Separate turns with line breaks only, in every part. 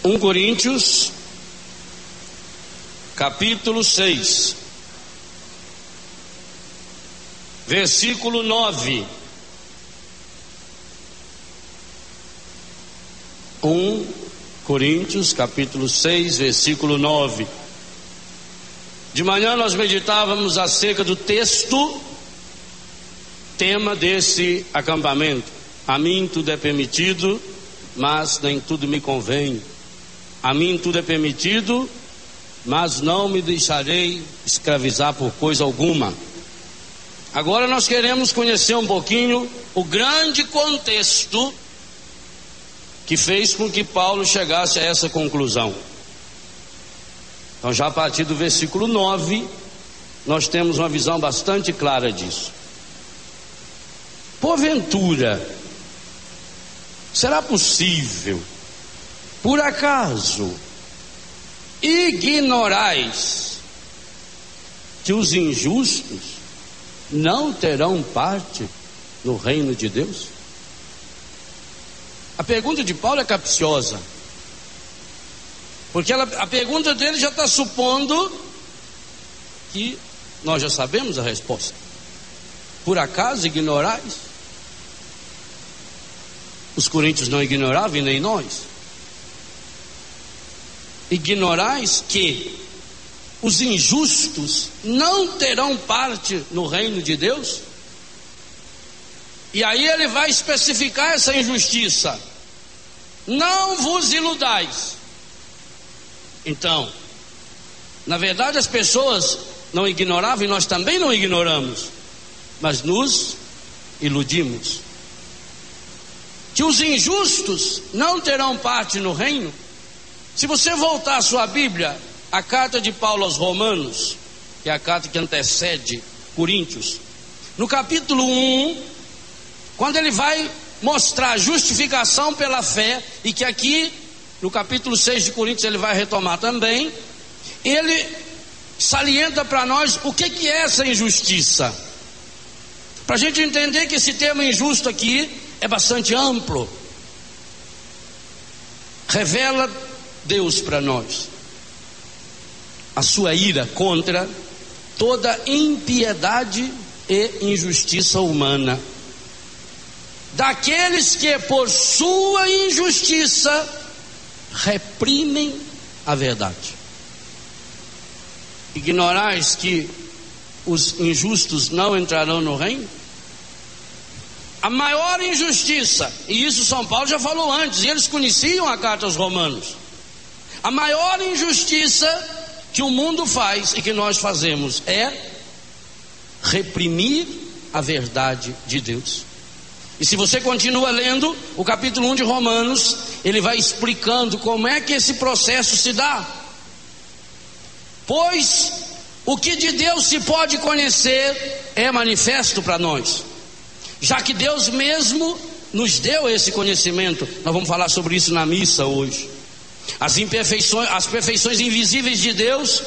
1 Coríntios, capítulo 6, versículo 9. 1 Coríntios, capítulo 6, versículo 9. De manhã nós meditávamos acerca do texto, tema desse acampamento. A mim tudo é permitido, mas nem tudo me convém. A mim tudo é permitido, mas não me deixarei escravizar por coisa alguma. Agora nós queremos conhecer um pouquinho o grande contexto que fez com que Paulo chegasse a essa conclusão. Então, já a partir do versículo 9, nós temos uma visão bastante clara disso. Porventura, será possível, por acaso, ignorais que os injustos não terão parte no reino de Deus? A pergunta de Paulo é capciosa, porque a pergunta dele já está supondo que nós já sabemos a resposta. Por acaso ignorais? Os coríntios não ignoravam e nem nós. Ignorais que os injustos não terão parte no reino de Deus? E aí ele vai especificar essa injustiça: não vos iludais. Então, na verdade as pessoas não ignoravam e nós também não ignoramos, mas nos iludimos. Que os injustos não terão parte no reino. Se você voltar a sua Bíblia, a carta de Paulo aos Romanos, que é a carta que antecede Coríntios, no capítulo 1, quando ele vai mostrar a justificação pela fé, e que aqui no capítulo 6 de Coríntios ele vai retomar também, ele salienta para nós o que é essa injustiça, para a gente entender que esse termo injusto aqui é bastante amplo. Revela Deus para nós a sua ira contra toda impiedade e injustiça humana, daqueles que por sua injustiça reprimem a verdade. Ignorais que os injustos não entrarão no reino? A maior injustiça, e isso São Paulo já falou antes, e eles conheciam a carta aos Romanos, a maior injustiça que o mundo faz e que nós fazemos é reprimir a verdade de Deus. E se você continua lendo o capítulo 1 de Romanos, ele vai explicando como é que esse processo se dá. Pois o que de Deus se pode conhecer é manifesto para nós, já que Deus mesmo nos deu esse conhecimento. Nós vamos falar sobre isso na missa hoje. As perfeições invisíveis de Deus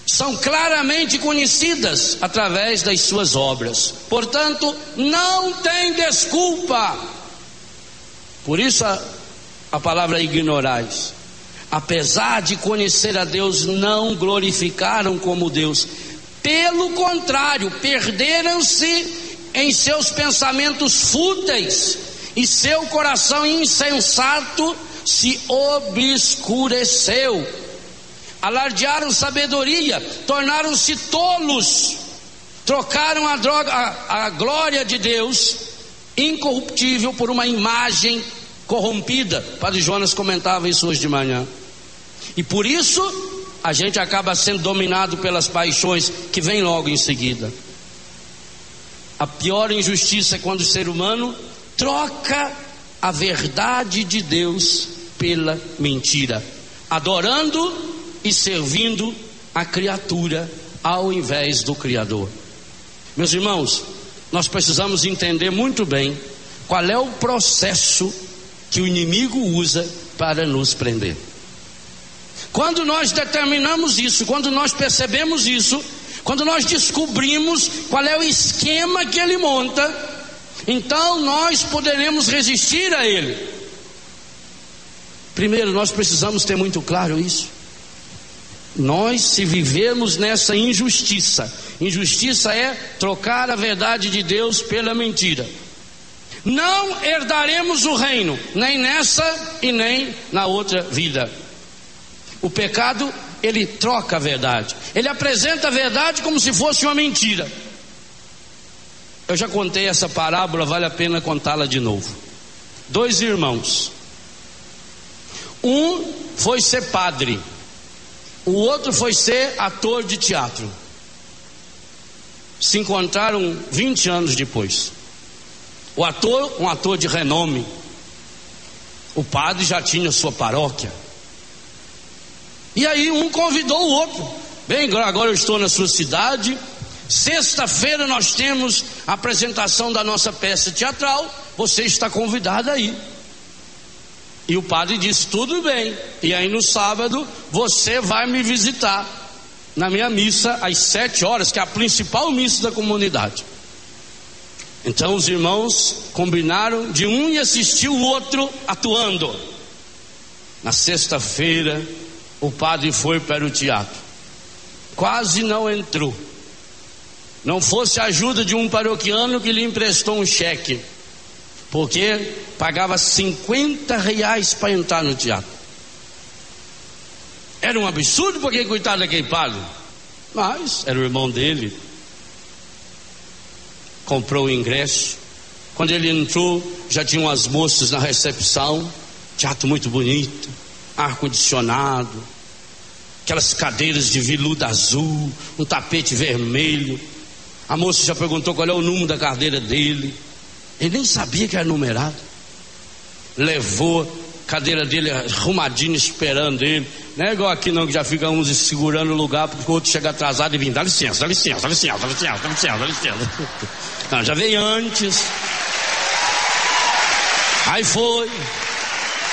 são claramente conhecidas através das suas obras. Portanto, não tem desculpa. Por isso a palavra ignorais. Apesar de conhecer a Deus, não glorificaram como Deus. Pelo contrário, perderam-se em seus pensamentos fúteis, e seu coração insensato se obscureceu. Alardearam sabedoria, tornaram-se tolos, trocaram a glória de Deus incorruptível por uma imagem corrompida. Padre Jonas comentava isso hoje de manhã. E por isso a gente acaba sendo dominado pelas paixões que vêm logo em seguida. A pior injustiça é quando o ser humano troca a verdade de Deus pela mentira, adorando e servindo a criatura ao invés do Criador. Meus irmãos, nós precisamos entender muito bem qual é o processo que o inimigo usa para nos prender. Quando nós determinamos isso, quando nós percebemos isso, quando nós descobrimos qual é o esquema que ele monta, então nós poderemos resistir a ele. Primeiro, nós precisamos ter muito claro isso. Nós, se vivemos nessa injustiça, injustiça é trocar a verdade de Deus pela mentira, não herdaremos o reino, nem nessa e nem na outra vida. O pecado, ele troca a verdade, ele apresenta a verdade como se fosse uma mentira. Eu já contei essa parábola, vale a pena contá-la de novo. 2 irmãos, um foi ser padre, o outro foi ser ator de teatro. Se encontraram 20 anos depois. O ator, um ator de renome. O padre já tinha sua paróquia. E aí um convidou o outro. Bem, agora eu estou na sua cidade. Sexta-feira nós temos a apresentação da nossa peça teatral. Você está convidado aí. E o padre disse, tudo bem. E aí no sábado você vai me visitar na minha missa às 7 horas, que é a principal missa da comunidade. Então os irmãos combinaram de um e assistir o outro atuando. Na sexta-feira o padre foi para o teatro. Quase não entrou. Não fosse a ajuda de um paroquiano que lhe emprestou um cheque, porque pagava R$50 para entrar no teatro. Era um absurdo, porque coitado daquele padre. Mas era o irmão dele. Comprou o ingresso. Quando ele entrou, já tinham umas moças na recepção. Teatro muito bonito, ar-condicionado, aquelas cadeiras de veludo azul, um tapete vermelho. A moça já perguntou qual é o número da cadeira dele. Ele nem sabia que era numerado. Levou a cadeira dele arrumadinha, esperando ele. Não é igual aqui não, que já fica uns segurando o lugar porque o outro chega atrasado e vem, dá licença, dá licença, dá licença, dá licença, dá licença, dá licença. Não, já veio antes. Aí foi,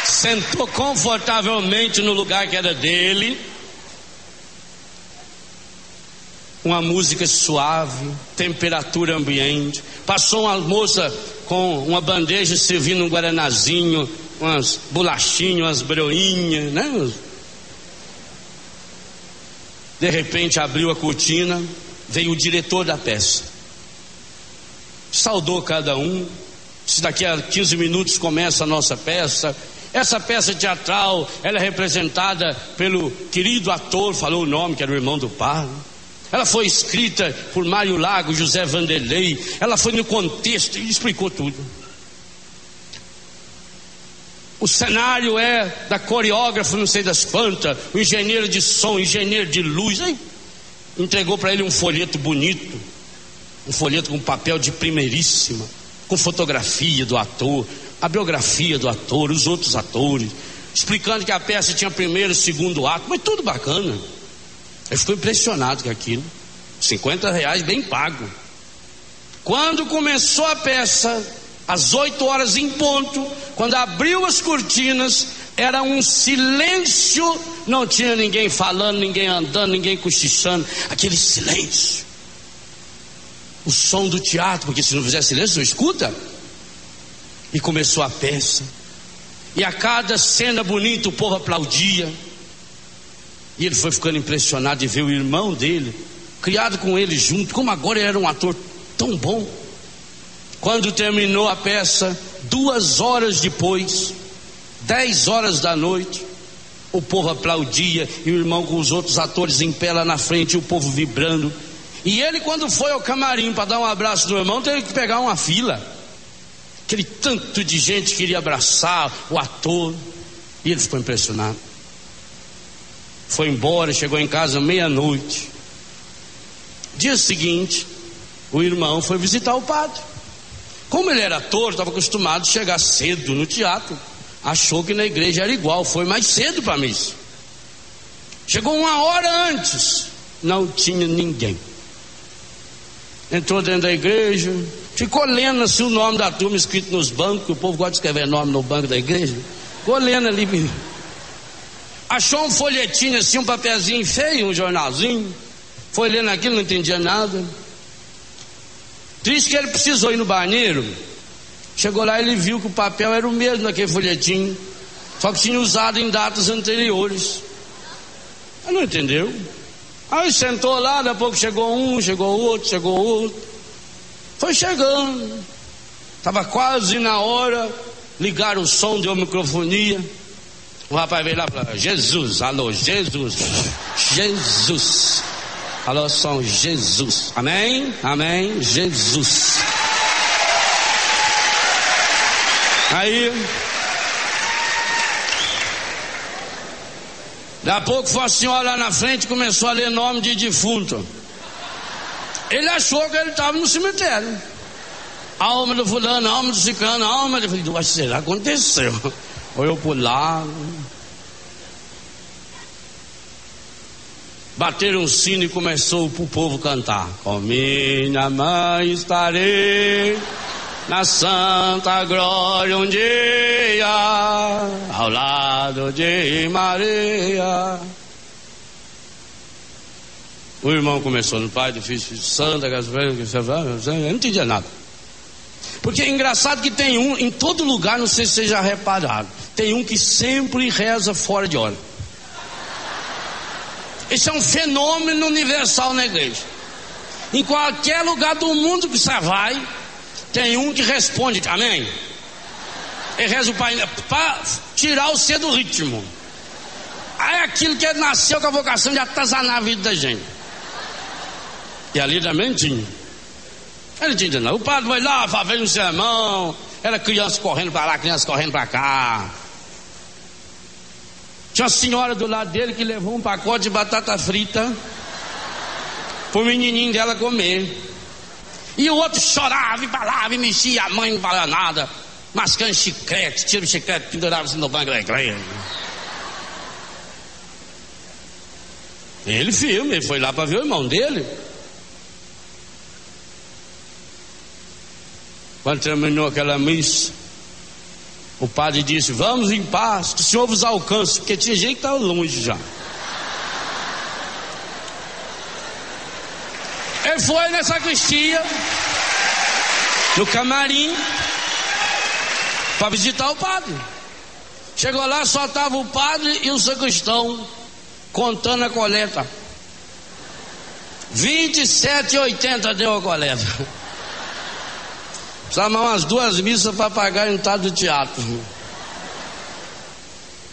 sentou confortavelmente no lugar que era dele. Uma música suave, temperatura ambiente. Passou uma moça com uma bandeja servindo um guaranazinho, umas bolachinhas, umas broinhas, né? De repente abriu a cortina, veio o diretor da peça, saudou cada um, disse, daqui a 15 minutos começa a nossa peça. Essa peça teatral, ela é representada pelo querido ator, falou o nome, que era o irmão do padre. Ela foi escrita por Mário Lago, José Vanderlei. Ela foi no contexto, ele explicou tudo. O cenário é da coreógrafa, não sei das quantas, o engenheiro de som, engenheiro de luz. Aí entregou para ele um folheto bonito, um folheto com papel de primeiríssima, com fotografia do ator, a biografia do ator, os outros atores, explicando que a peça tinha primeiro e segundo ato, mas tudo bacana. Ele ficou impressionado com aquilo. R$50 bem pago. Quando começou a peça, às 8 horas em ponto, quando abriu as cortinas, era um silêncio. Não tinha ninguém falando, ninguém andando, ninguém cochichando. Aquele silêncio. O som do teatro, porque se não fizer silêncio, não escuta. E começou a peça. E a cada cena bonita o povo aplaudia. E ele foi ficando impressionado de ver o irmão dele, criado com ele junto, como agora ele era um ator tão bom. Quando terminou a peça, 2 horas depois, 10 horas da noite, o povo aplaudia, e o irmão com os outros atores em pé lá na frente, e o povo vibrando. E ele, quando foi ao camarim para dar um abraço do irmão, teve que pegar uma fila. Aquele tanto de gente queria abraçar o ator, e ele ficou impressionado. Foi embora, chegou em casa meia-noite. Dia seguinte, o irmão foi visitar o padre. Como ele era ator, estava acostumado a chegar cedo no teatro. Achou que na igreja era igual, foi mais cedo para a missa. Chegou 1 hora antes, não tinha ninguém. Entrou dentro da igreja, ficou lendo assim o nome da turma escrito nos bancos, que o povo gosta de escrever nome no banco da igreja. Ficou lendo ali. Achou um folhetinho assim, um papelzinho feio, um jornalzinho. Foi lendo aquilo, não entendia nada. Triste que ele precisou ir no banheiro. Chegou lá, ele viu que o papel era o mesmo daquele folhetinho. Só que tinha usado em datas anteriores. Ele não entendeu. Aí sentou lá, daqui a pouco chegou um, chegou outro. Foi chegando. Estava quase na hora. Ligaram o som de uma microfonia. O rapaz veio lá e falou: Jesus, alô, Jesus. Jesus. Alô, som, Jesus. Amém? Amém, Jesus. Aí, daqui a pouco foi a senhora lá na frente e começou a ler nome de defunto. Ele achou que ele estava no cemitério. Alma do fulano, alma do ciclano, alma do... Eu falei: será que aconteceu? Olhou por lá. Bateram um sino e começou o povo cantar. Com minha mãe estarei na santa glória um dia, ao lado de Maria. O irmão começou no Pai, do Filho, do Santo, eu não entendia nada. Porque é engraçado que tem um, em todo lugar, não sei se vocês já repararam, tem um que sempre reza fora de hora. Isso é um fenômeno universal na igreja. Em qualquer lugar do mundo que você vai, tem um que responde amém. Ele reza o Pai para tirar o C do ritmo. Aí aquilo que nasceu com a vocação de atazanar a vida da gente. E ali também tinha. Ele não tinha nada. O padre foi lá, fez um sermão. Era criança correndo para lá, criança correndo para cá. Tinha uma senhora do lado dele que levou um pacote de batata frita pro menininho dela comer. E o outro chorava e falava e mexia, a mãe não falava nada, mascando chiclete, tira o chiclete, pendurava assim no banco da igreja. Ele filme, ele foi lá para ver o irmão dele. Quando terminou aquela missa, o padre disse: vamos em paz, que o Senhor vos alcance, porque tinha gente que estava longe já. Ele foi na sacristia, no camarim, para visitar o padre. Chegou lá, só estava o padre e o sacristão contando a coleta. 27,80 deu a coleta. Precisava umas 2 missas para pagar a entrada do teatro.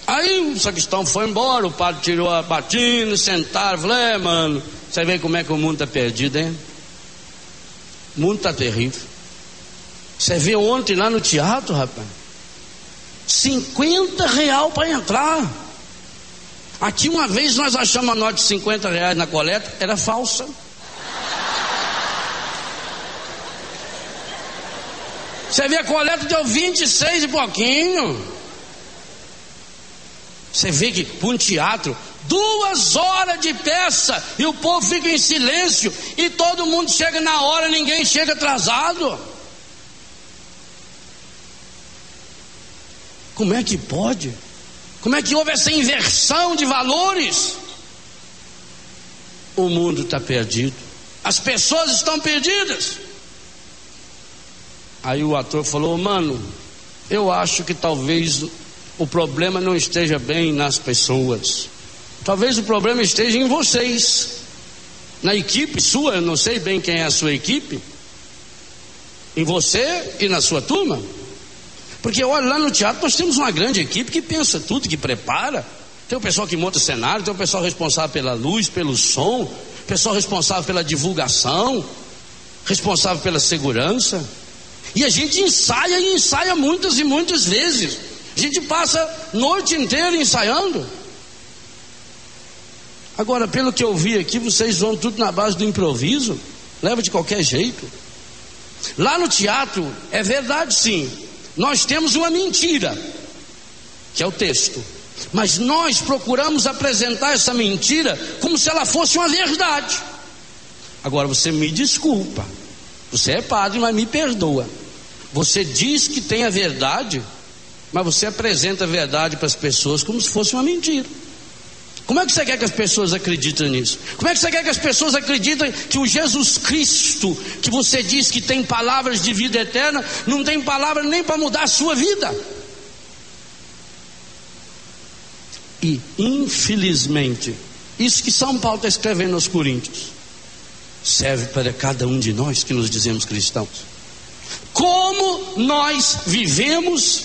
Aí o sacristão foi embora, o padre tirou a batina, sentaram, falei: mano, você vê como é que o mundo está perdido, hein? O mundo está terrível. Você viu ontem lá no teatro, rapaz? R$50 para entrar. Aqui uma vez nós achamos a nota de R$50 na coleta, era falsa. Você vê, a coleta deu 26 e pouquinho. Você vê que para um teatro, 2 horas de peça e o povo fica em silêncio e todo mundo chega na hora, ninguém chega atrasado. Como é que pode? Como é que houve essa inversão de valores? O mundo está perdido, as pessoas estão perdidas. Aí o ator falou: mano, eu acho que talvez o problema não esteja bem nas pessoas. Talvez o problema esteja em vocês, na equipe sua. Eu não sei bem quem é a sua equipe, em você e na sua turma. Porque olha, lá no teatro nós temos uma grande equipe que pensa tudo, que prepara. Tem o pessoal que monta cenário, tem o pessoal responsável pela luz, pelo som, pessoal responsável pela divulgação, responsável pela segurança. E a gente ensaia e ensaia muitas e muitas vezes. A gente passa a noite inteira ensaiando. Agora, pelo que eu vi aqui, vocês vão tudo na base do improviso. Leva de qualquer jeito. Lá no teatro, é verdade sim, nós temos uma mentira, que é o texto. Mas nós procuramos apresentar essa mentira como se ela fosse uma verdade. Agora você me desculpa, você é padre, mas me perdoa. Você diz que tem a verdade, mas você apresenta a verdade para as pessoas como se fosse uma mentira. Como é que você quer que as pessoas acreditem nisso? Como é que você quer que as pessoas acreditem que o Jesus Cristo, que você diz que tem palavras de vida eterna, não tem palavra nem para mudar a sua vida? E infelizmente, isso que São Paulo está escrevendo aos Coríntios serve para cada um de nós que nos dizemos cristãos. Como nós vivemos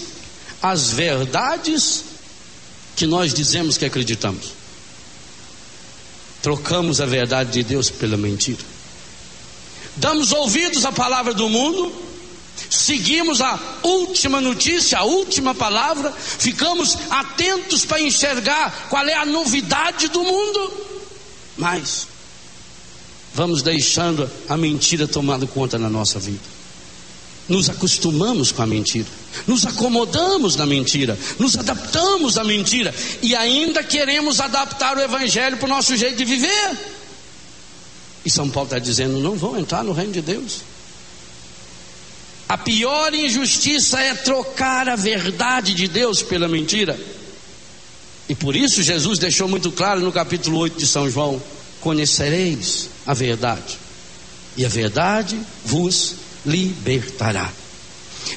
as verdades que nós dizemos que acreditamos? Trocamos a verdade de Deus pela mentira. Damos ouvidos à palavra do mundo, seguimos a última notícia, a última palavra, ficamos atentos para enxergar qual é a novidade do mundo, mas vamos deixando a mentira tomando conta na nossa vida. Nos acostumamos com a mentira, nos acomodamos na mentira, nos adaptamos à mentira e ainda queremos adaptar o evangelho para o nosso jeito de viver. E São Paulo está dizendo: não vão entrar no reino de Deus. A pior injustiça é trocar a verdade de Deus pela mentira. E por isso Jesus deixou muito claro no capítulo 8 de São João: conhecereis a verdade, e a verdade vos libertará.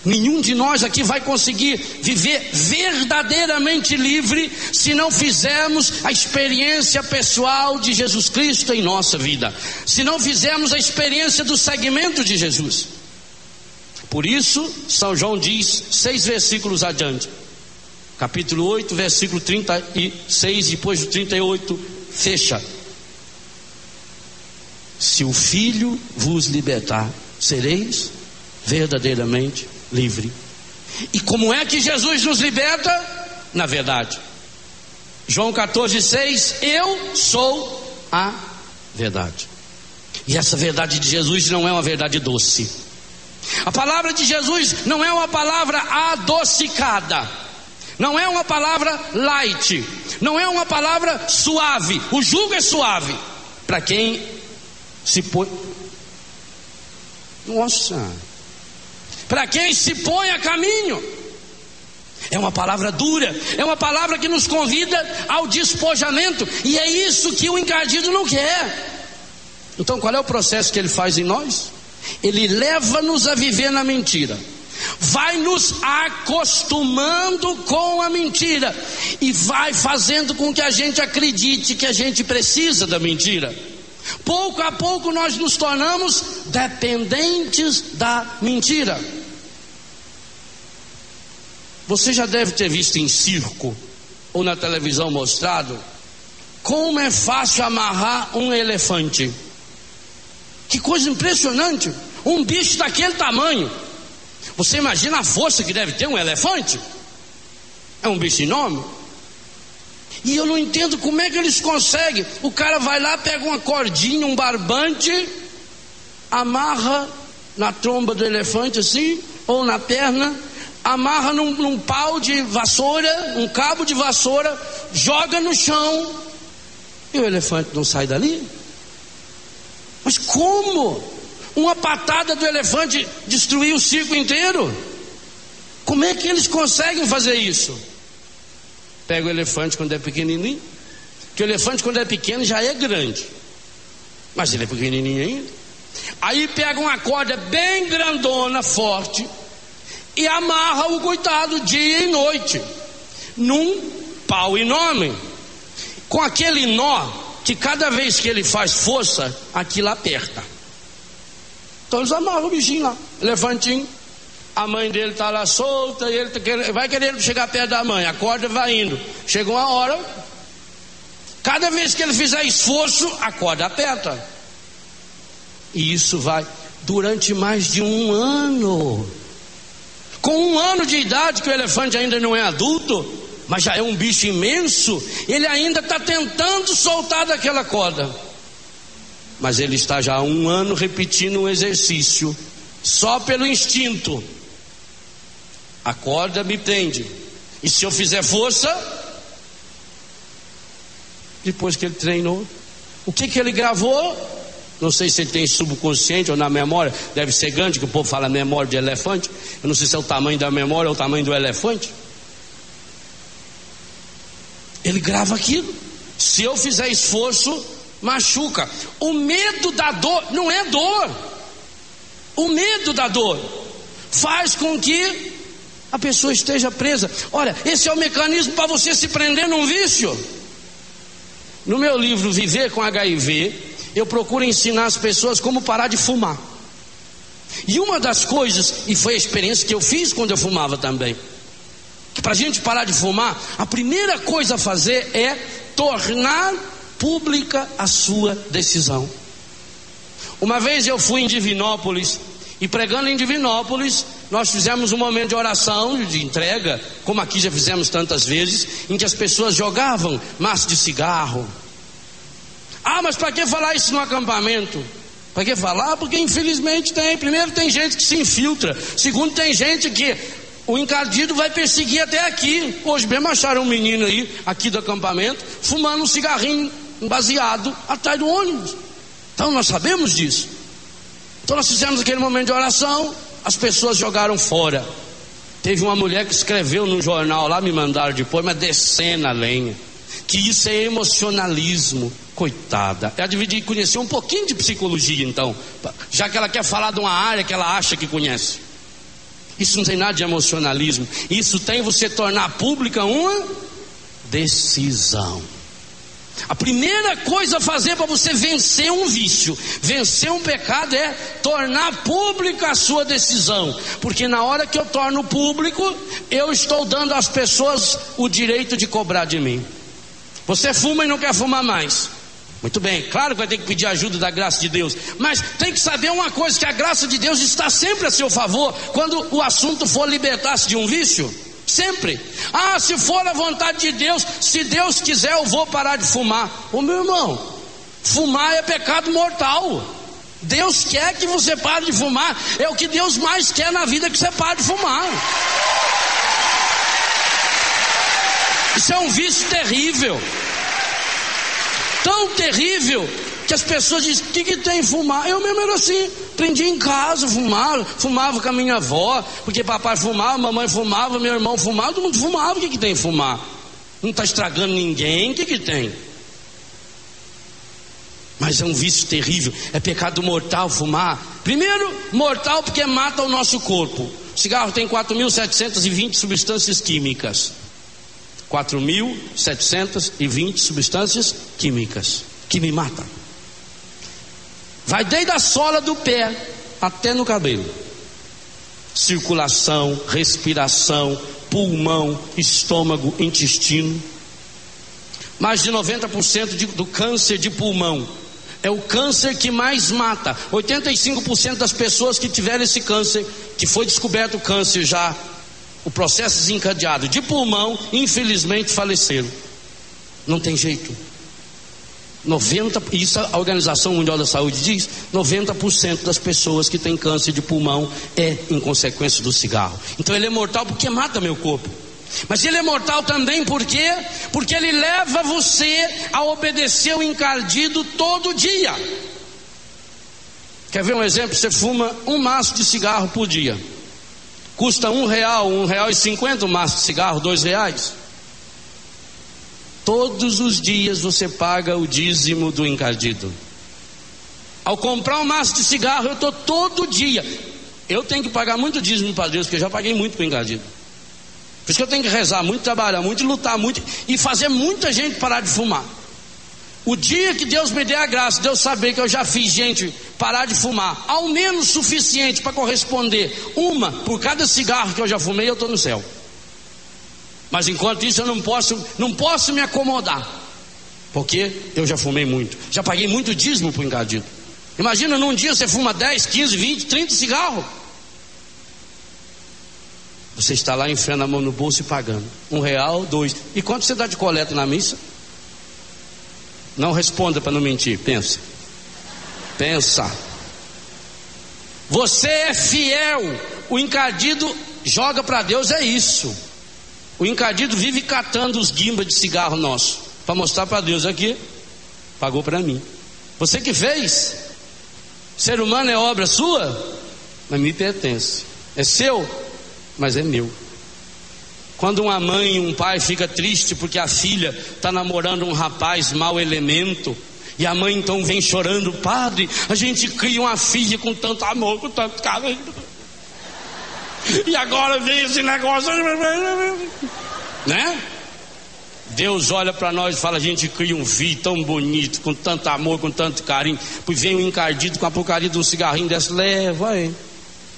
Nenhum de nós aqui vai conseguir viver verdadeiramente livre se não fizermos a experiência pessoal de Jesus Cristo em nossa vida, se não fizermos a experiência do seguimento de Jesus. Por isso São João diz 6 versículos adiante, capítulo 8, versículo 36, depois do 38, fecha: se o Filho vos libertar, sereis verdadeiramente livre. E como é que Jesus nos liberta? Na verdade. João 14,6: eu sou a verdade. E essa verdade de Jesus não é uma verdade doce. A palavra de Jesus não é uma palavra adocicada, não é uma palavra light, não é uma palavra suave. O jugo é suave para quem se põe. Nossa! Para quem se põe a caminho. É uma palavra dura, é uma palavra que nos convida ao despojamento, e é isso que o encardido não quer. Então qual é o processo que ele faz em nós? Ele leva-nos a viver na mentira, vai nos acostumando com a mentira e vai fazendo com que a gente acredite que a gente precisa da mentira. Pouco a pouco nós nos tornamos dependentes da mentira. Você já deve ter visto em circo ou na televisão mostrado como é fácil amarrar um elefante. Que coisa impressionante! Um bicho daquele tamanho. Você imagina a força que deve ter um elefante? É um bicho enorme. E eu não entendo como é que eles conseguem. O cara vai lá, pega uma cordinha, um barbante, amarra na tromba do elefante assim, ou na perna, amarra num pau de vassoura, um cabo de vassoura, joga no chão, e o elefante não sai dali. Mas como? Uma patada do elefante destruiu o circo inteiro? Como é que eles conseguem fazer isso? Pega o elefante quando é pequenininho, que o elefante quando é pequeno já é grande, mas ele é pequenininho ainda. Aí pega uma corda bem grandona, forte, e amarra o coitado dia e noite num pau enorme, com aquele nó que cada vez que ele faz força, aquilo aperta. Então eles amarram o bichinho lá, elefantinho. A mãe dele está lá solta, e ele vai querendo chegar perto da mãe, a corda vai indo. Chega uma hora, cada vez que ele fizer esforço, a corda aperta. E isso vai durante mais de um ano. Com 1 ano de idade, que o elefante ainda não é adulto, mas já é um bicho imenso, ele ainda está tentando soltar daquela corda. Mas ele está já há 1 ano repetindo um exercício, só pelo instinto. A corda me prende, e se eu fizer força, depois que ele treinou, o que ele gravou? Não sei se ele tem subconsciente ou na memória, deve ser grande, que o povo fala memória de elefante. Eu não sei se é o tamanho da memória ou o tamanho do elefante. Ele grava aquilo. Se eu fizer esforço, machuca. O medo da dor não é dor. O medo da dor faz com que a pessoa esteja presa. Olha, esse é o mecanismo para você se prender num vício. No meu livro Viver com HIV, eu procuro ensinar as pessoas como parar de fumar. E uma das coisas, e foi a experiência que eu fiz quando eu fumava também, que para a gente parar de fumar, a primeira coisa a fazer é tornar pública a sua decisão. Uma vez eu fui em Divinópolis, e pregando em Divinópolis, nós fizemos um momento de oração, de entrega, como aqui já fizemos tantas vezes, em que as pessoas jogavam maço de cigarro. Ah, mas para que falar isso no acampamento? Para que falar? Porque infelizmente tem. Primeiro, tem gente que se infiltra. Segundo, tem gente que o encardido vai perseguir até aqui. Hoje mesmo acharam um menino aí, aqui do acampamento, fumando um cigarrinho baseado atrás do ônibus. Então nós sabemos disso. Então nós fizemos aquele momento de oração, as pessoas jogaram fora. Teve uma mulher que escreveu no jornal lá, me mandaram depois, mas descendo a lenha, que isso é emocionalismo. Coitada, ela devia conhecer um pouquinho de psicologia então, já que ela quer falar de uma área que ela acha que conhece. Isso não tem nada de emocionalismo. Isso tem você tornar pública uma decisão. A primeira coisa a fazer para você vencer um vício, vencer um pecado, é tornar pública a sua decisão. Porque na hora que eu torno público, eu estou dando às pessoas o direito de cobrar de mim. Você fuma e não quer fumar mais. Muito bem, claro que vai ter que pedir ajuda da graça de Deus, mas tem que saber uma coisa, que a graça de Deus está sempre a seu favor, quando o assunto for libertar-se de um vício, sempre. Ah, se for a vontade de Deus, se Deus quiser eu vou parar de fumar. Ô meu irmão, fumar é pecado mortal. Deus quer que você pare de fumar, é o que Deus mais quer na vida, que você pare de fumar. Isso é um vício terrível. Tão terrível que as pessoas dizem: o que tem fumar? Eu mesmo era assim, aprendi em casa, fumava com a minha avó, porque papai fumava, mamãe fumava, meu irmão fumava, todo mundo fumava. O que tem fumar? Não está estragando ninguém, o que tem? Mas é um vício terrível, é pecado mortal fumar. Primeiro, mortal porque mata o nosso corpo. O cigarro tem 4.720 substâncias químicas. 4.720 substâncias químicas que me matam. Vai desde a sola do pé até no cabelo. Circulação, respiração, pulmão, estômago, intestino. Mais de 90% do câncer de pulmão é o câncer que mais mata. 85% das pessoas que tiveram esse câncer, que foi descoberto o câncer já, o processo desencadeado de pulmão, infelizmente faleceram. Não tem jeito. 90%, isso a Organização Mundial da Saúde diz, 90% das pessoas que têm câncer de pulmão é em consequência do cigarro. Então ele é mortal porque mata meu corpo. Mas ele é mortal também porque ele leva você a obedecer o encardido todo dia. Quer ver um exemplo? Você fuma um maço de cigarro por dia. Custa R$1, R$1,50 um maço de cigarro, R$2. Todos os dias você paga o dízimo do encardido. Ao comprar um maço de cigarro, eu estou todo dia. Eu tenho que pagar muito dízimo para Deus, porque eu já paguei muito para o encardido. Por isso que eu tenho que rezar muito, trabalhar muito, lutar muito e fazer muita gente parar de fumar. O dia que Deus me der a graça, Deus saber que eu já fiz gente parar de fumar, ao menos suficiente para corresponder uma por cada cigarro que eu já fumei, eu estou no céu. Mas enquanto isso eu não posso me acomodar, porque eu já fumei muito, já paguei muito dízimo para o encardido. Imagina num dia você fuma 10, 15, 20, 30 cigarros. Você está lá enfiando a mão no bolso e pagando R$1, R$2. E quanto você dá de coleta na missa? Não responda para não mentir, pensa. Você é fiel. O encardido joga para Deus, é isso. O encardido vive catando os guimbas de cigarro nosso para mostrar para Deus: aqui, pagou para mim. Você que fez. Ser humano é obra sua, mas me pertence. É seu, mas é meu. Quando uma mãe e um pai fica triste porque a filha está namorando um rapaz mau elemento, e a mãe então vem chorando: padre, a gente cria uma filha com tanto amor, com tanto carinho. E agora vem esse negócio, né? Deus olha para nós e fala: a gente cria um filho tão bonito, com tanto amor, com tanto carinho. Pois vem um encardido com a porcaria de um cigarrinho desse, leva aí.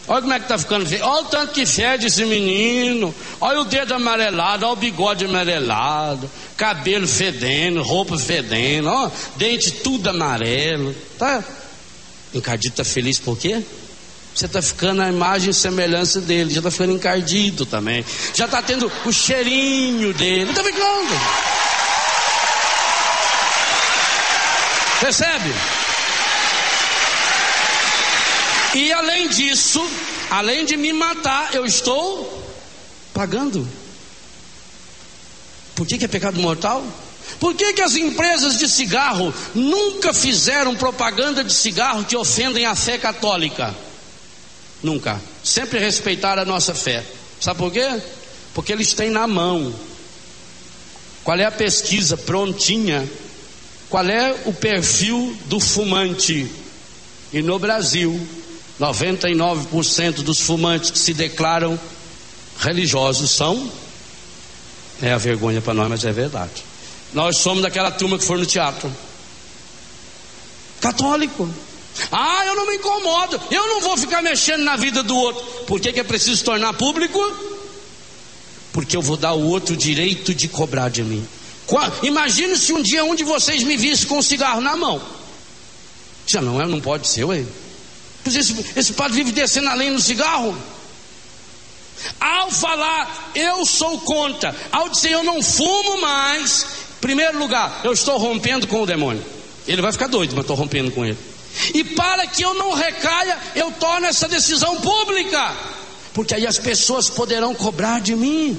Olha como é que tá ficando feio. Olha o tanto que fede esse menino. Olha o dedo amarelado, olha o bigode amarelado, cabelo fedendo, roupa fedendo, ó, dente tudo amarelo. Tá? O encardido tá feliz por quê? Você está ficando a imagem e semelhança dele. Já está ficando encardido também. Já está tendo o cheirinho dele. Está ficando. Percebe? E além disso, além de me matar, eu estou pagando. Por que é pecado mortal? Por que as empresas de cigarro nunca fizeram propaganda de cigarro que ofendem a fé católica? Nunca. Sempre respeitaram a nossa fé. Sabe por quê? Porque eles têm na mão qual é a pesquisa prontinha, qual é o perfil do fumante. E no Brasil, 99% dos fumantes que se declaram religiosos são, é a vergonha para nós, mas é verdade. Nós somos daquela turma que foi no teatro católico. Ah, eu não me incomodo, eu não vou ficar mexendo na vida do outro. Por que é preciso tornar público? Porque eu vou dar ao outro o direito de cobrar de mim. Imagine se um dia um de vocês me visse com um cigarro na mão. Já não pode ser, ué. Esse padre vive descendo a lenha no cigarro. Ao falar eu sou contra, ao dizer eu não fumo mais, em primeiro lugar, eu estou rompendo com o demônio. Ele vai ficar doido, mas estou rompendo com ele. E para que eu não recaia, eu torno essa decisão pública, porque aí as pessoas poderão cobrar de mim.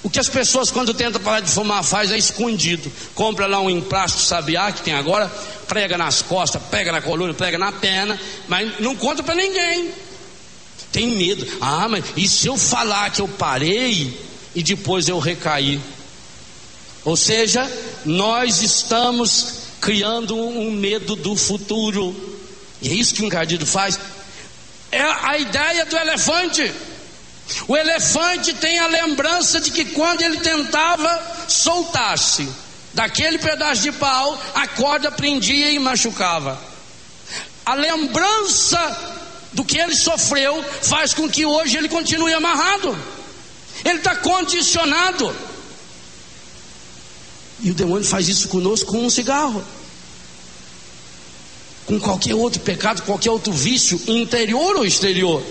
O que as pessoas quando tentam parar de fumar faz é escondido. Compra lá um emplasto sabiá que tem agora, prega nas costas, pega na coluna, prega na perna, mas não conta para ninguém. Tem medo. Ah, mas e se eu falar que eu parei e depois eu recaí? Ou seja, nós estamos criando um medo do futuro. E é isso que um encardido faz. É a ideia do elefante. O elefante tem a lembrança de que quando ele tentava soltar-se daquele pedaço de pau, a corda prendia e machucava. A lembrança do que ele sofreu faz com que hoje ele continue amarrado. Ele está condicionado. E o demônio faz isso conosco com um cigarro, com qualquer outro pecado, qualquer outro vício, interior ou exterior.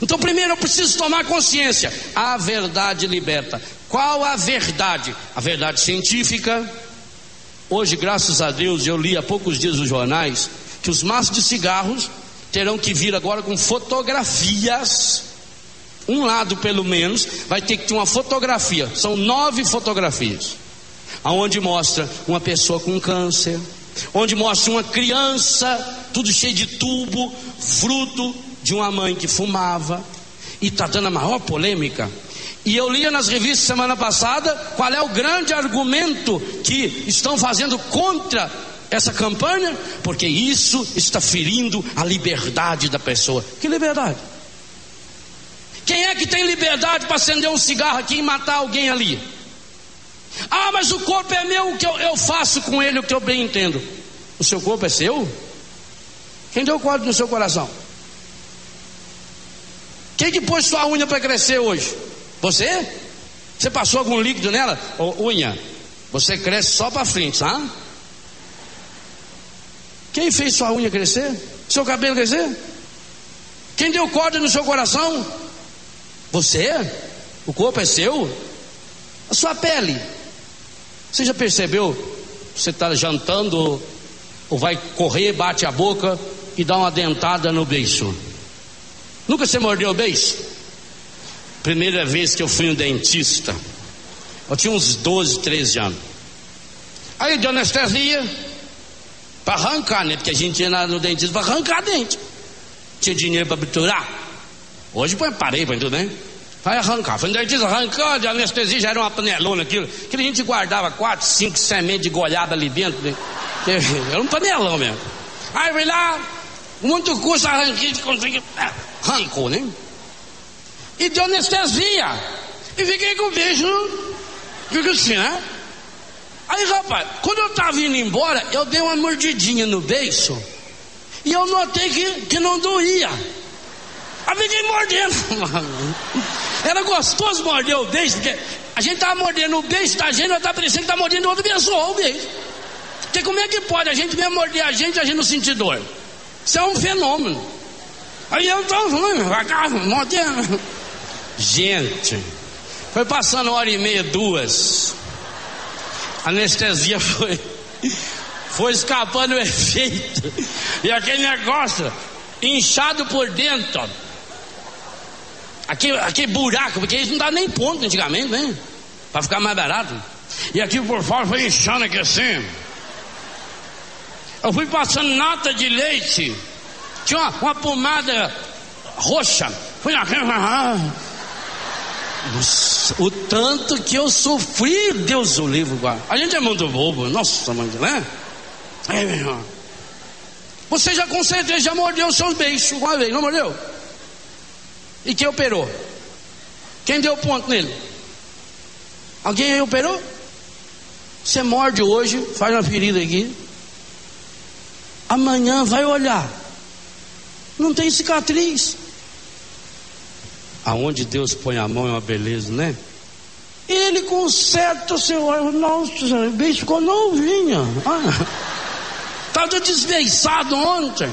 Então primeiro eu preciso tomar consciência. A verdade liberta. Qual a verdade? A verdade científica. Hoje, graças a Deus, eu li há poucos dias nos jornais que os maços de cigarros terão que vir agora com fotografias. Um lado pelo menos vai ter que ter uma fotografia. São 9 fotografias, aonde mostra uma pessoa com câncer, onde mostra uma criança tudo cheio de tubo, fruto de uma mãe que fumava. E está dando a maior polêmica. E eu lia nas revistas semana passada qual é o grande argumento que estão fazendo contra essa campanha, porque isso está ferindo a liberdade da pessoa. Que liberdade? Quem é que tem liberdade para acender um cigarro aqui e matar alguém ali? Ah, mas o corpo é meu, o que eu faço com ele o que eu bem entendo. O seu corpo é seu? Quem deu código no seu coração? Quem que pôs sua unha para crescer hoje? Você? Você passou algum líquido nela? Unha, você cresce só para frente, tá? Quem fez sua unha crescer? Seu cabelo crescer? Quem deu corda no seu coração? Você? O corpo é seu? A sua pele? Você já percebeu? Você está jantando ou vai correr, bate a boca e dá uma dentada no beiço. Nunca você mordeu o beiço? Primeira vez que eu fui no dentista, eu tinha uns 12, 13 anos. Aí deu anestesia para arrancar, né? Porque a gente ia no dentista para arrancar dente. Tinha dinheiro para triturar. Hoje parei para tudo, né? Vai arrancar. Foi no dentista, arrancou, de anestesia já era uma panelona aquilo. Que a gente guardava 4, 5 sementes de goiaba ali dentro, né? Era um panelão mesmo. Aí fui lá, muito custo, arranquei, consegui. Arrancou, né? e deu anestesia. E fiquei com o beijo, fico assim, né? Aí, rapaz, quando eu estava indo embora, eu dei uma mordidinha no beiço e eu notei que não doía. Aí fiquei mordendo. Era gostoso morder o beiço, porque a gente estava mordendo o beiço da gente, nós estava parecendo que estava mordendo outra pessoa o beiço. Porque como é que pode a gente mesmo morder a gente não sentir dor? Isso é um fenômeno. Aí eu estava mordendo. Gente, foi passando 1h30, 2. A anestesia foi escapando o efeito. E aquele negócio inchado por dentro. Aquele buraco, porque isso não dá nem ponto antigamente, né? Para ficar mais barato. E aqui por fora foi inchando aqui assim. Eu fui passando nata de leite. Tinha uma pomada roxa. Fui na o tanto que eu sofri, Deus o livre, guarda. A gente é muito bobo, nossa mãe, né? Você já com certeza já mordeu os seus beijos uma vez, não mordeu? E quem operou? Quem deu ponto nele? Alguém aí operou? Você morde hoje, faz uma ferida aqui, amanhã vai olhar, não tem cicatriz. Aonde Deus põe a mão é uma beleza, né? Ele conserta o seu olho. Nossa, o beijo ficou novinho. Estava desbeiçado ontem.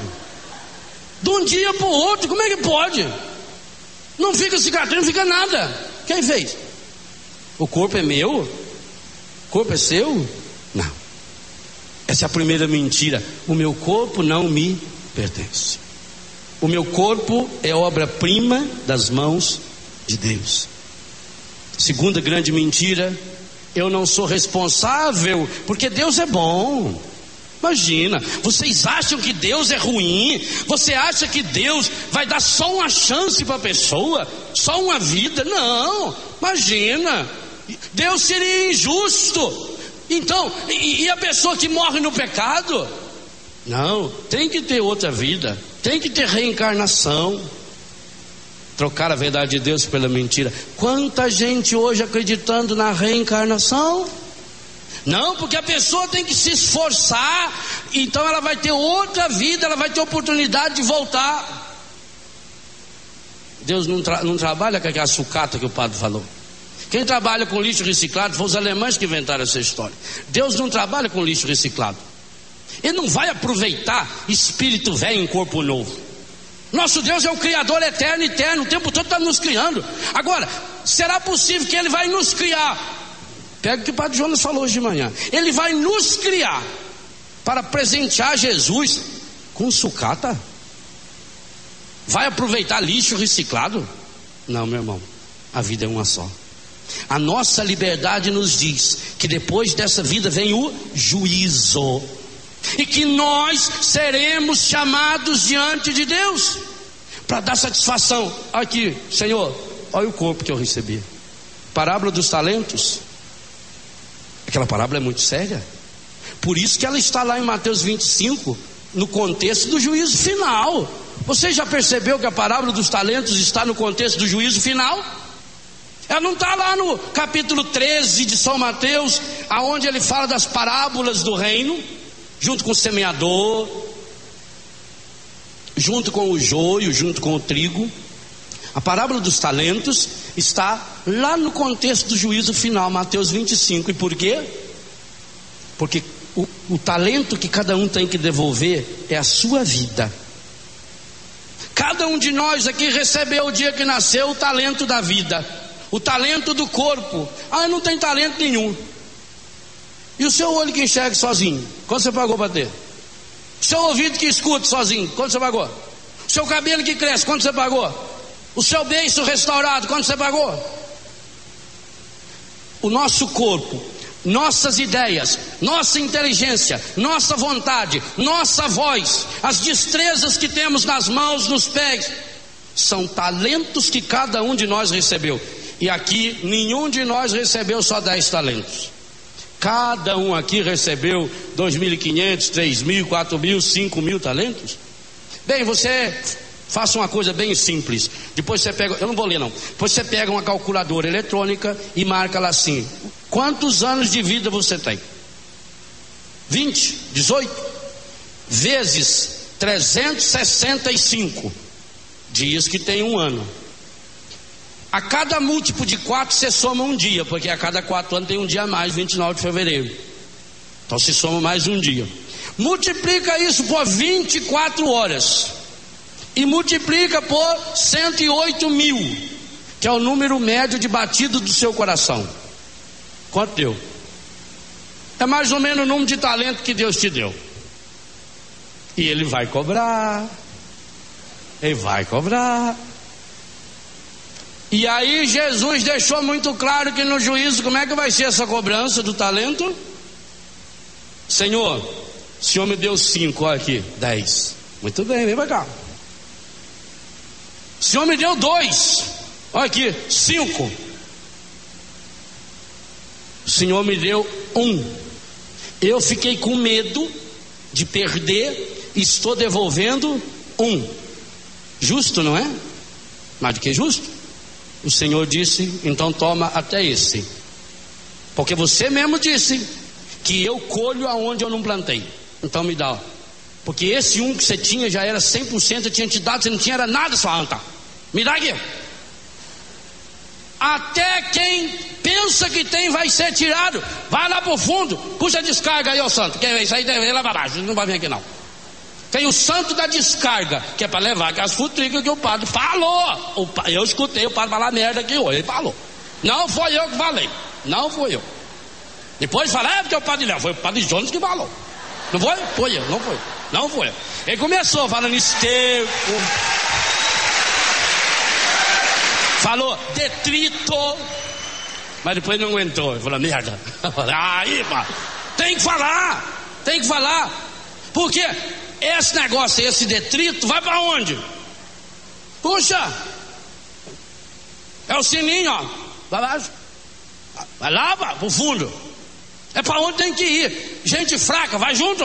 De um dia para o outro, como é que pode? Não fica cicatriz, não fica nada. Quem fez? O corpo é meu? O corpo é seu? Não. Essa é a primeira mentira. O meu corpo não me pertence. O meu corpo é obra-prima das mãos de Deus. Segunda grande mentira: eu não sou responsável, porque Deus é bom. Imagina, vocês acham que Deus é ruim? Você acha que Deus vai dar só uma chance para a pessoa? Só uma vida? Não, imagina, Deus seria injusto. Então, e a pessoa que morre no pecado? Não, tem que ter outra vida, tem que ter reencarnação. Trocar a verdade de Deus pela mentira. Quanta gente hoje acreditando na reencarnação? Não, porque a pessoa tem que se esforçar, então ela vai ter outra vida, ela vai ter oportunidade de voltar. Deus não trabalha com aquela sucata que o padre falou. Quem trabalha com lixo reciclado foi os alemães que inventaram essa história. Deus não trabalha com lixo reciclado. Ele não vai aproveitar espírito velho em corpo novo. Nosso Deus é o Criador eterno, o tempo todo está nos criando. Agora, será possível que Ele vai nos criar? Pega o que o Padre Jonas falou hoje de manhã. Ele vai nos criar para presentear Jesus com sucata? Vai aproveitar lixo reciclado? Não, meu irmão, a vida é uma só. A nossa liberdade nos diz que depois dessa vida vem o juízo, e que nós seremos chamados diante de Deus para dar satisfação. Aqui, Senhor, olha o corpo que eu recebi. Parábola dos talentos. Aquela parábola é muito séria. Por isso que ela está lá em Mateus 25, no contexto do juízo final. Você já percebeu que a parábola dos talentos está no contexto do juízo final? Ela não está lá no capítulo 13 de São Mateus, aonde ele fala das parábolas do reino, junto com o semeador, junto com o joio, junto com o trigo. A parábola dos talentos está lá no contexto do juízo final, Mateus 25. E por quê? Porque o talento que cada um tem que devolver é a sua vida. Cada um de nós aqui recebeu o dia que nasceu o talento da vida, o talento do corpo. Ah, não tem talento nenhum. E o seu olho que enxerga sozinho, quanto você pagou para ter? O seu ouvido que escuta sozinho, quanto você pagou? O seu cabelo que cresce, quanto você pagou? O seu beiço restaurado, quanto você pagou? O nosso corpo, nossas ideias, nossa inteligência, nossa vontade, nossa voz, as destrezas que temos nas mãos, nos pés, são talentos que cada um de nós recebeu. E aqui nenhum de nós recebeu só 10 talentos. Cada um aqui recebeu 2.500, 3.000, 4.000, 5.000 talentos. Bem, você Faça uma coisa bem simples. Depois você pega, eu não vou ler não. Depois você pega uma calculadora eletrônica e marca lá assim: quantos anos de vida você tem? 20, 18 vezes 365 dias que tem um ano. A cada múltiplo de 4 você soma um dia, porque a cada 4 anos tem um dia a mais, 29 de fevereiro. Então se soma mais um dia. Multiplica isso por 24 horas e multiplica por 108 mil, que é o número médio de batido do seu coração. Quanto deu? É mais ou menos o número de talento que Deus te deu. E Ele vai cobrar. Ele vai cobrar. E aí Jesus deixou muito claro que no juízo, como é que vai ser essa cobrança do talento? Senhor, o Senhor me deu 5, olha aqui, 10. Muito bem, vem pra cá. O Senhor me deu 2, olha aqui, 5. O Senhor me deu 1. Eu fiquei com medo de perder e estou devolvendo 1. Justo, não é? Mais do que justo. O Senhor disse: então toma até esse, porque você mesmo disse que eu colho aonde eu não plantei. Então me dá, porque esse 1 que você tinha já era 100%, eu tinha te dado, você não tinha era nada, sua anta. Me dá aqui. Até quem pensa que tem vai ser tirado. Vai lá pro fundo, puxa a descarga aí, ô santo, que isso aí deve ir lá para baixo, não vai vir aqui não. Tem o santo da descarga, que é para levar aquelas futricas que o padre falou. Eu escutei o padre falar merda aqui hoje, ele falou. Não foi eu que falei, não fui eu. Depois fala, porque o padre Léo, foi o padre Jones que falou. Não foi? Foi eu, não foi. Não foi eu. Ele começou falando esterco, falou detrito, mas depois não aguentou. Ele falou, merda. Aí, pá, tem que falar. Porque esse negócio, esse detrito, vai para onde? Puxa, é o sininho, ó. Vai lá, para o fundo. É para onde tem que ir. Gente fraca, vai junto.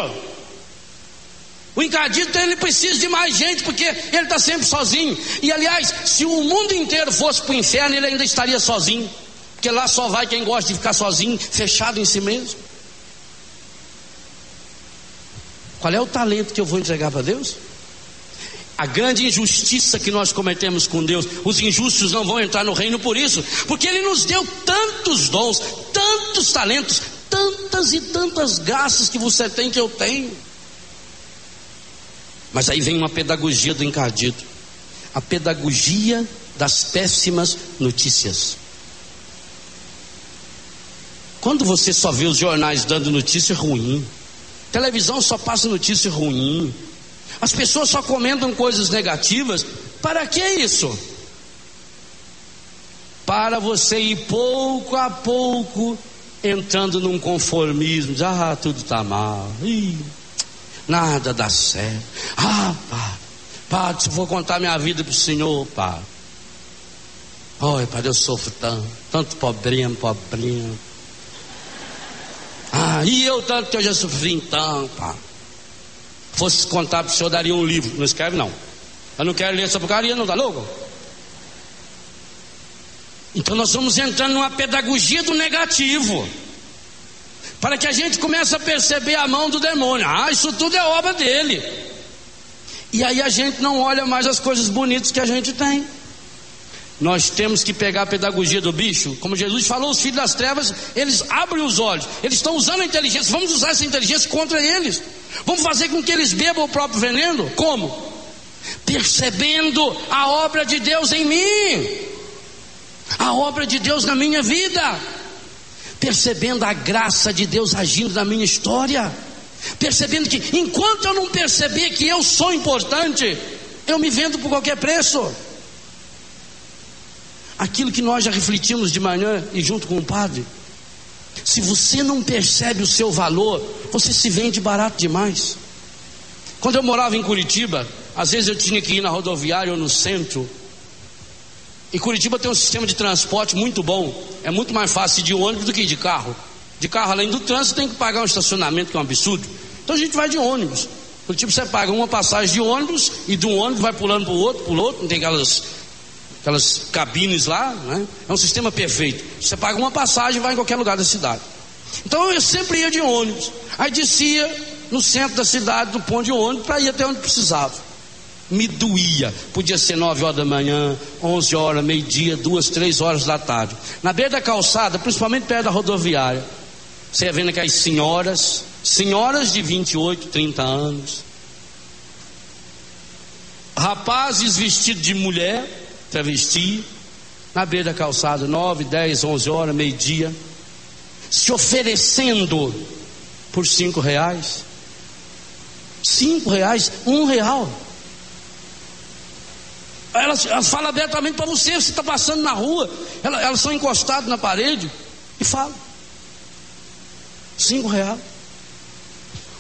O encardido, ele precisa de mais gente, porque ele está sempre sozinho. E aliás, se o mundo inteiro fosse para o inferno, ele ainda estaria sozinho, porque lá só vai quem gosta de ficar sozinho, fechado em si mesmo. Qual é o talento que eu vou entregar para Deus? A grande injustiça que nós cometemos com Deus. Os injustos não vão entrar no reino por isso, porque Ele nos deu tantos dons, tantos talentos, tantas e tantas graças que você tem, que eu tenho. Mas aí vem uma pedagogia do encardido, a pedagogia das péssimas notícias. Quando você só vê os jornais dando notícia ruim, televisão só passa notícia ruim, as pessoas só comentam coisas negativas, para que isso? Para você ir pouco a pouco entrando num conformismo. Tudo está mal, nada dá certo. Padre, se eu for contar minha vida para o senhor, padre, oi, padre, eu sofro tanto problema. E eu tanto que eu já sofri, então, pá. Fosse contar para o senhor, daria um livro. Não escreve não, eu não quero ler essa porcaria, não, tá louco? Então nós vamos entrando numa pedagogia do negativo, para que a gente comece a perceber a mão do demônio. Isso tudo é obra dele. E aí a gente não olha mais as coisas bonitas que a gente tem. Nós temos que pegar a pedagogia do bicho. Como Jesus falou, os filhos das trevas, eles abrem os olhos, eles estão usando a inteligência. Vamos usar essa inteligência contra eles. Vamos fazer com que eles bebam o próprio veneno. Como? Percebendo a obra de Deus em mim, a obra de Deus na minha vida, percebendo a graça de Deus agindo na minha história, percebendo que enquanto eu não perceber que eu sou importante, eu me vendo por qualquer preço. Aquilo que nós já refletimos de manhã e junto com o padre, se você não percebe o seu valor, você se vende barato demais. Quando eu morava em Curitiba, às vezes eu tinha que ir na rodoviária ou no centro, e Curitiba tem um sistema de transporte muito bom. É muito mais fácil ir de ônibus do que ir de carro. De carro, além do trânsito, tem que pagar um estacionamento, que é um absurdo. Então a gente vai de ônibus. Do tipo, você paga uma passagem de ônibus e de um ônibus vai pulando para o outro, não tem aquelas cabines lá, né? É um sistema perfeito. Você paga uma passagem e vai em qualquer lugar da cidade. Então eu sempre ia de ônibus, aí descia no centro da cidade, do ponto de ônibus, para ir até onde precisava. Me doía, podia ser 9 horas da manhã, 11 horas, meio-dia, 2, 3 horas da tarde. Na beira da calçada, principalmente perto da rodoviária, você ia vendo aquelas senhoras de 28, 30 anos, rapazes vestidos de mulher, travesti, na beira da calçada, 9, 10, 11 horas, meio-dia, se oferecendo por R$5, R$5, R$1. Elas falam abertamente para você está passando na rua, elas são encostadas na parede e falam. R$5.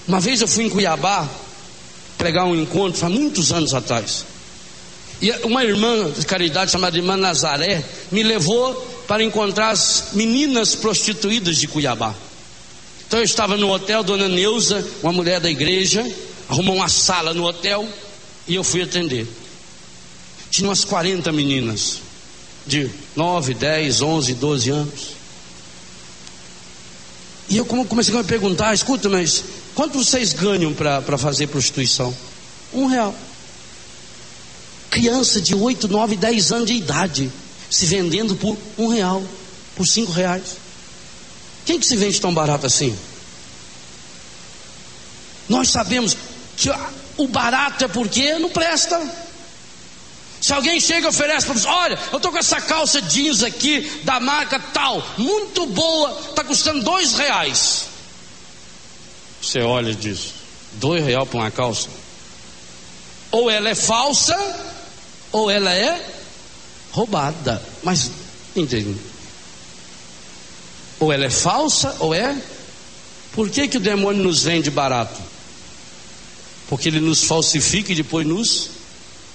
Uma vez eu fui em Cuiabá pregar um encontro, há muitos anos atrás, e uma irmã de caridade chamada irmã Nazaré me levou para encontrar as meninas prostituídas de Cuiabá. Então eu estava no hotel, dona Neuza, uma mulher da igreja, arrumou uma sala no hotel e eu fui atender. Tinha umas 40 meninas de 9, 10, 11, 12 anos. E eu comecei a me perguntar, escuta, mas quanto vocês ganham para fazer prostituição? R$1. Criança de 8, 9, 10 anos de idade se vendendo por R$1, por R$5. Quem que se vende tão barato assim? Nós sabemos que o barato é porque não presta. Se alguém chega e oferece para você, olha, eu estou com essa calça jeans aqui da marca tal, muito boa, está custando R$2. Você olha e diz, R$2 para uma calça? Ou ela é falsa, ou ela é roubada. Mas, entende? Ou ela é falsa, ou é... Por que o demônio nos vende barato? Porque ele nos falsifica e depois nos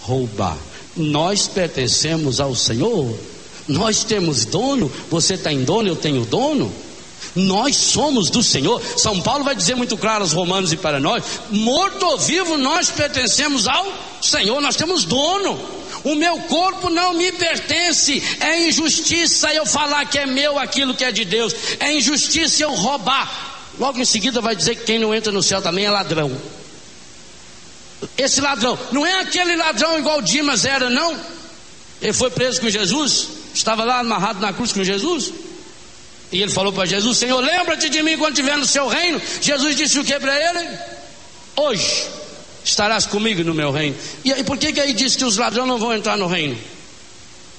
rouba. Nós pertencemos ao Senhor, nós temos dono, você tem dono, eu tenho dono, nós somos do Senhor. São Paulo vai dizer muito claro aos romanos e para nós, morto ou vivo, nós pertencemos ao Senhor, nós temos dono. O meu corpo não me pertence. É injustiça eu falar que é meu aquilo que é de Deus, é injustiça eu roubar. Logo em seguida vai dizer que quem não entra no céu também é ladrão. Esse ladrão, não é aquele ladrão igual Dimas era, não. Ele foi preso com Jesus, estava lá amarrado na cruz com Jesus, e ele falou para Jesus, Senhor, lembra-te de mim quando estiver no seu reino. Jesus disse o que para ele? Hoje estarás comigo no meu reino. E por que aí diz que os ladrões não vão entrar no reino?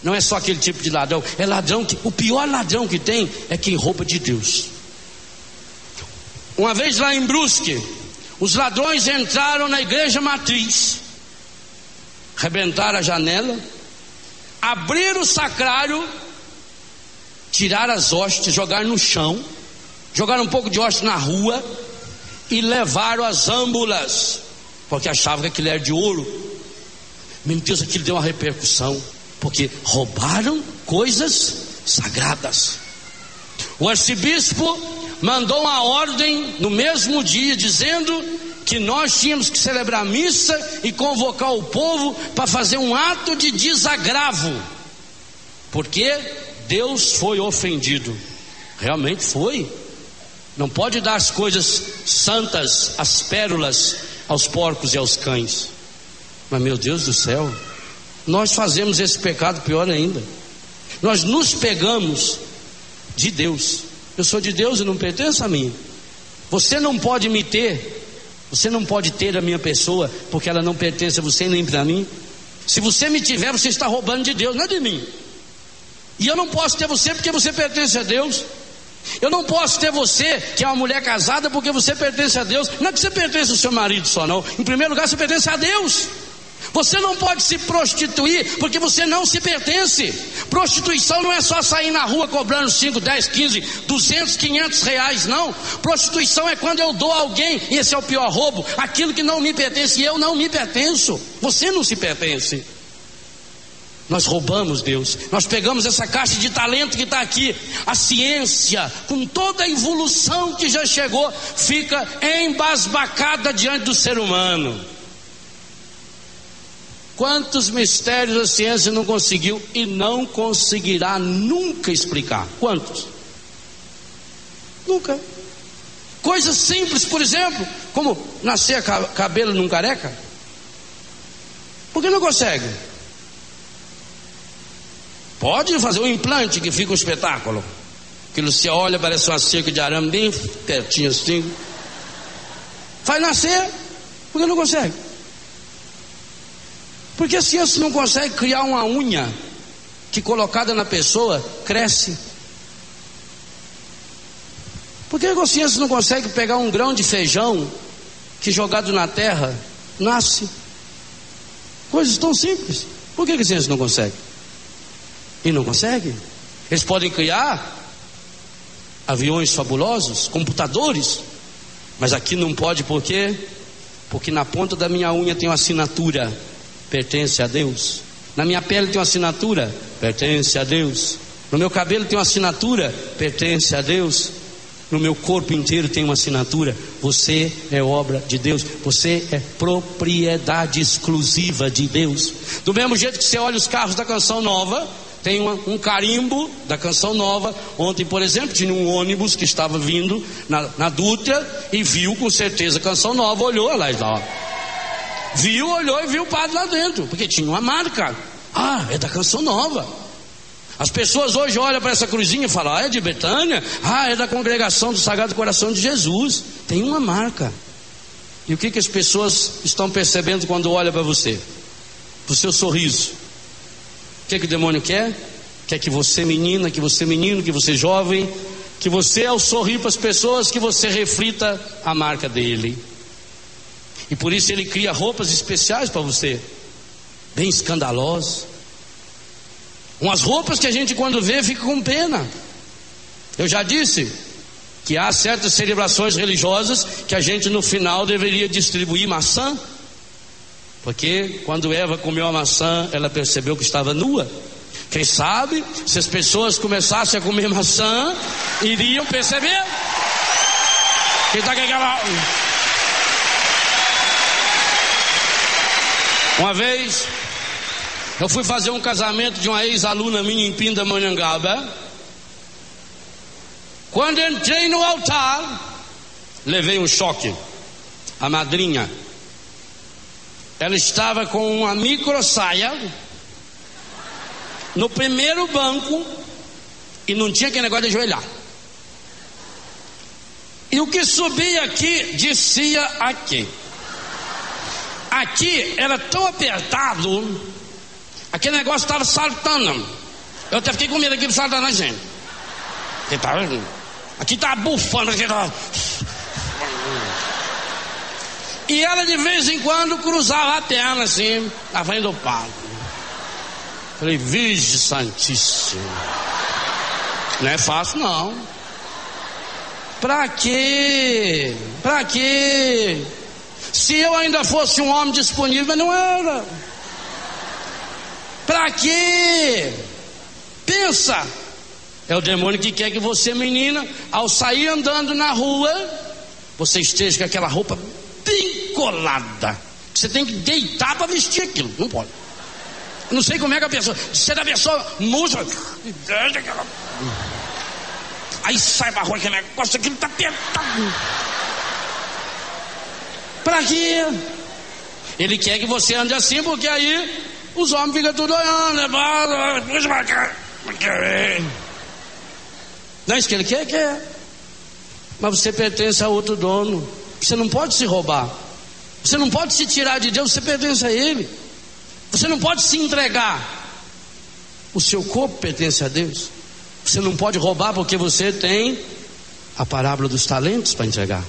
Não é só aquele tipo de ladrão, é ladrão que, o pior ladrão que tem é quem rouba de Deus. Uma vez lá em Brusque, os ladrões entraram na igreja matriz, rebentaram a janela, abriram o sacrário, tiraram as hóstias, jogaram no chão, jogaram um pouco de hóstia na rua e levaram as âmbulas, porque achavam que aquilo era de ouro. Meu Deus, aquilo deu uma repercussão, porque roubaram coisas sagradas. O arcebispo mandou uma ordem no mesmo dia, dizendo que nós tínhamos que celebrar a missa e convocar o povo para fazer um ato de desagravo, porque Deus foi ofendido. Realmente foi. Não pode dar as coisas santas, as pérolas, aos porcos e aos cães. Mas meu Deus do céu, nós fazemos esse pecado pior ainda. Nós nos pegamos de Deus. Eu sou de Deus e não pertenço a mim. Você não pode me ter, você não pode ter a minha pessoa, porque ela não pertence a você nem para mim. Se você me tiver, você está roubando de Deus, não é de mim. E eu não posso ter você porque você pertence a Deus. Eu não posso ter você, que é uma mulher casada, porque você pertence a Deus. Não é que você pertence ao seu marido só, não. Em primeiro lugar, você pertence a Deus. Você não pode se prostituir porque você não se pertence. Prostituição não é só sair na rua cobrando 5, 10, 15, 200, 500 reais, não. Prostituição é quando eu dou a alguém, e esse é o pior roubo, aquilo que não me pertence, e eu não me pertenço. Você não se pertence. Nós roubamos Deus. Nós pegamos essa caixa de talento que está aqui. A ciência, com toda a evolução que já chegou, fica embasbacada diante do ser humano. Quantos mistérios a ciência não conseguiu e não conseguirá nunca explicar? Quantos? Nunca. Coisas simples, por exemplo, como nascer cabelo num careca. Por que não consegue? Pode fazer um implante que fica um espetáculo. Aquilo você olha, parece uma cerca de arame bem pertinho assim. Faz nascer. Por que não consegue? Porque a ciência não consegue criar uma unha que colocada na pessoa cresce. Por que a ciência não consegue pegar um grão de feijão que jogado na terra nasce? Coisas tão simples. Por que a ciência não consegue? E não consegue. Eles podem criar aviões fabulosos, computadores, mas aqui não pode. Por quê? Porque na ponta da minha unha tem uma assinatura: pertence a Deus. Na minha pele tem uma assinatura: pertence a Deus. No meu cabelo tem uma assinatura: pertence a Deus. No meu corpo inteiro tem uma assinatura: você é obra de Deus, você é propriedade exclusiva de Deus. Do mesmo jeito que você olha os carros da Canção Nova, tem um carimbo da Canção Nova. Ontem, por exemplo, tinha um ônibus que estava vindo na Dutra e viu com certeza Canção Nova, olhou lá e tal. Viu, olhou e viu o padre lá dentro, porque tinha uma marca. Ah, é da Canção Nova. As pessoas hoje olham para essa cruzinha e falam: ah, é de Betânia? Ah, é da congregação do Sagrado Coração de Jesus. Tem uma marca. E o que as pessoas estão percebendo quando olham para você? Para o seu sorriso. O que o demônio quer? Quer que você menina, que você menino, que você jovem, que você, ao sorrir para as pessoas, que você reflita a marca dele. E por isso ele cria roupas especiais para você, bem escandalosas. Umas roupas que a gente, quando vê, fica com pena. Eu já disse que há certas celebrações religiosas que a gente no final deveria distribuir maçã, porque quando Eva comeu a maçã, ela percebeu que estava nua. Quem sabe, se as pessoas começassem a comer maçã, iriam perceber. Quem está com aquela... Uma vez eu fui fazer um casamento de uma ex-aluna minha em Pindamonhangaba. Quando entrei no altar, levei um choque. A madrinha, ela estava com uma micro saia no primeiro banco e não tinha aquele negócio de ajoelhar. E o que subia aqui, descia aqui. Aqui era tão apertado, aquele negócio estava saltando. Eu até fiquei com medo aqui de saltar na gente. Aqui tá bufando, aqui tá... E ela de vez em quando cruzava a perna assim, na frente do palco. Falei: Virgem Santíssima, não é fácil não. Pra quê? Pra quê? Se eu ainda fosse um homem disponível, mas não era. Pra quê? Pensa. É o demônio que quer que você, menina, ao sair andando na rua, você esteja com aquela roupa bem colada. Você tem que deitar para vestir aquilo. Não pode. Eu não sei como é que a pessoa... Se é da pessoa murcha, aí sai pra rua aquele negócio, aquilo tá apertado. Pra quê? Ele quer que você ande assim, porque aí os homens ficam tudo olhando. Não é isso que ele quer? Quer. Mas você pertence a outro dono. Você não pode se roubar. Você não pode se tirar de Deus. Você pertence a Ele. Você não pode se entregar. O seu corpo pertence a Deus. Você não pode roubar, porque você tem a parábola dos talentos para entregar.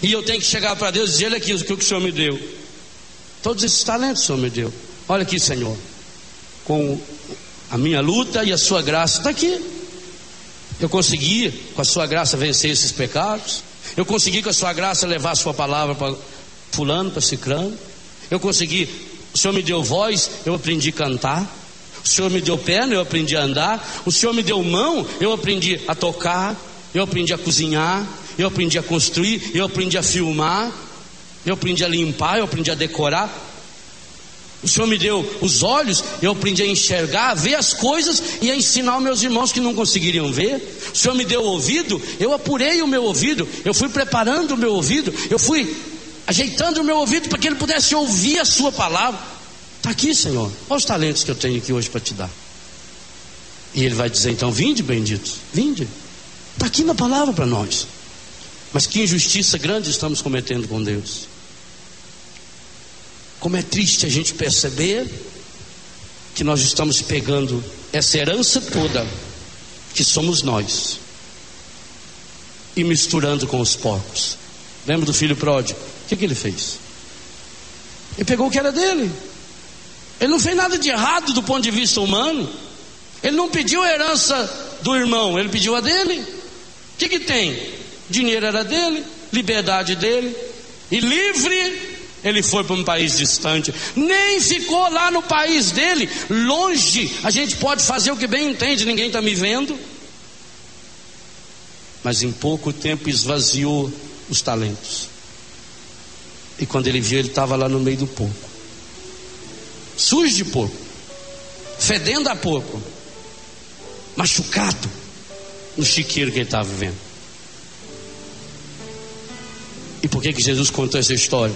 E eu tenho que chegar para Deus e dizer: olha aqui o que o Senhor me deu. Todos esses talentos o Senhor me deu. Olha aqui, Senhor, com a minha luta e a sua graça está aqui. Eu consegui com a sua graça vencer esses pecados. Eu consegui com a sua graça levar a sua palavra para fulano, para cicrano. Eu consegui. O Senhor me deu voz, eu aprendi a cantar. O Senhor me deu perna, eu aprendi a andar. O Senhor me deu mão, eu aprendi a tocar. Eu aprendi a cozinhar. Eu aprendi a construir. Eu aprendi a filmar. Eu aprendi a limpar. Eu aprendi a decorar. O Senhor me deu os olhos, eu aprendi a enxergar, a ver as coisas e a ensinar aos meus irmãos que não conseguiriam ver. O Senhor me deu o ouvido, eu apurei o meu ouvido. Eu fui preparando o meu ouvido. Eu fui ajeitando o meu ouvido para que ele pudesse ouvir a sua palavra. Está aqui, Senhor, olha os talentos que eu tenho aqui hoje para te dar. E ele vai dizer então: vinde, benditos, vinde. Está aqui na palavra para nós. Mas que injustiça grande estamos cometendo com Deus. Como é triste a gente perceber que nós estamos pegando essa herança toda, que somos nós, e misturando com os porcos. Lembra do filho pródigo? O que ele fez? Ele pegou o que era dele. Ele não fez nada de errado do ponto de vista humano. Ele não pediu a herança do irmão, ele pediu a dele. O que tem? Dinheiro era dele, liberdade dele, e livre ele foi para um país distante. Nem ficou lá no país dele, longe. A gente pode fazer o que bem entende, ninguém está me vendo. Mas em pouco tempo esvaziou os talentos. E quando ele viu, ele estava lá no meio do porco, sujo de porco, fedendo a porco, machucado no chiqueiro que ele estava vivendo. E por que Jesus contou essa história?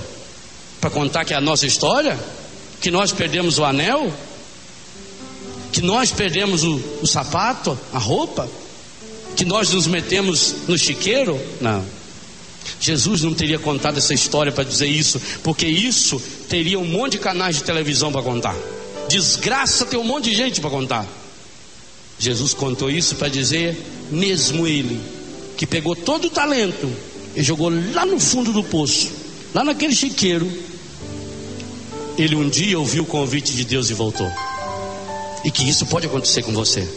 Para contar que é a nossa história, que nós perdemos o anel, que nós perdemos o sapato, a roupa, que nós nos metemos no chiqueiro? Não. Jesus não teria contado essa história para dizer isso, porque isso teria um monte de canais de televisão para contar. Desgraça, tem um monte de gente para contar. Jesus contou isso para dizer, mesmo ele, que pegou todo o talento e jogou lá no fundo do poço, lá naquele chiqueiro, ele um dia ouviu o convite de Deus e voltou. E que isso pode acontecer com você,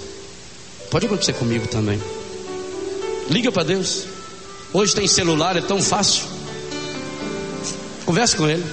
pode acontecer comigo também. Liga para Deus. Hoje tem celular, é tão fácil. Converse com Ele.